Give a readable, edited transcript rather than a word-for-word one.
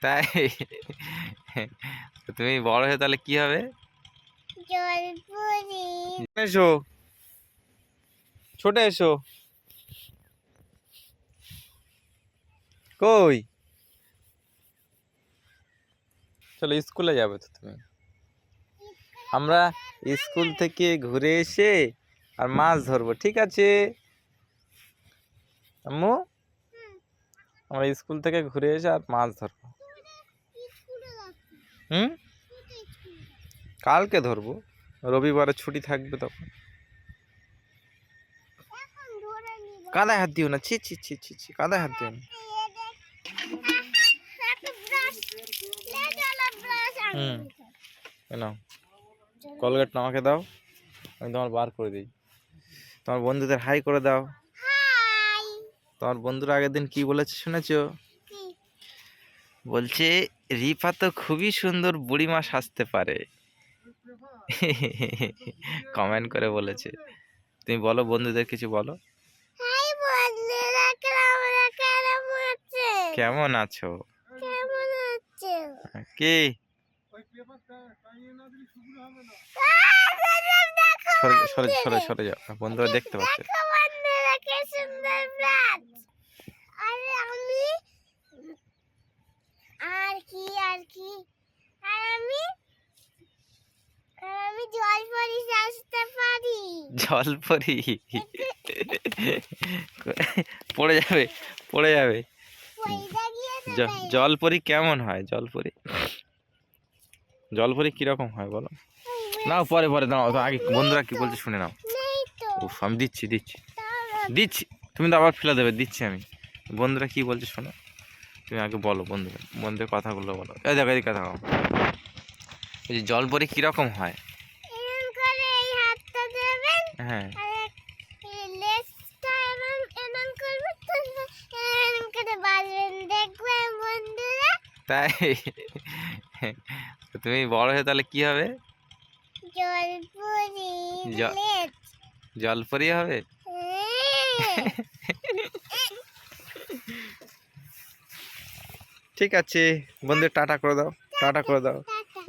তাই? তুমি বড় হয়ে তাহলে কি হবে? জলপুরি। এসো, ছোট এসো। কই? চলো স্কুলে যাবে তো তুমি। আমরা স্কুল থেকে ঘুরে এসে আর মাছ ধরবো, ঠিক আছে আম্মু? আমরা স্কুল থেকে ঘুরে এসে আর মাছ ধরবো। হুম, কালকে ধরবো, রবিবারে ছুটি থাকবে তখন। কাদায় হাত দিও না, ছি ছি ছি ছি ছি, কাদায় হাত দিও না। হুম, নাও কলগেট আমাকে দাও, আমি তোমার বার করে দিই। তোমার বন্ধুদের হাই করে দাও। তোমার বন্ধুরা আগের দিন কি বলেছে শুনেছো? বলছে রিফা তো খুবই সুন্দর বুড়িমা সাজতে পারে। কমেন্ট করে বলেছে। তুমি বলো, বন্ধুদের কিছু বলো। কেমন আছো? কি সরে সরে সরে যাও, বন্ধুরা দেখতে পাচ্ছে। আর কি আর কি আর আমি জলপরি সাজতে পারি। জলপরি পড়ে যাবে, পড়ে যাবে। জলপরি কেমন হয়? জলপরি, জলপরি কিরকম হয় বলো? নাও পরে পরে দাও, আগে বন্ধুরা কি বলছে শুনে নাও। উফ, আমি দিচ্ছি দিচ্ছি দিচ্ছি, তুমি তো আবার ফেলে দেবে, দিচ্ছি আমি। বন্ধুরা কি বলছে শোনো, তুমি আগে বলো, বন্ধুদের কথাগুলো বলো। এই দেখো, এই কথা বলো। এই যে জলপরি কিরকম হয়? এরকম করে এই হাতটা দেবেন, হ্যাঁ, আর লেজটা এমন করবেন, তো এরকম করে বাজবেন, দেখবেন বন্ধুরা। তাই? তুমি বড় হয়ে তাহলে কি হবে? জলপুরি। জ- লেজ। জলপরি হবে। ঠিক আছে, বন্ধু টাটা করে দাও, টাটা করে দাও।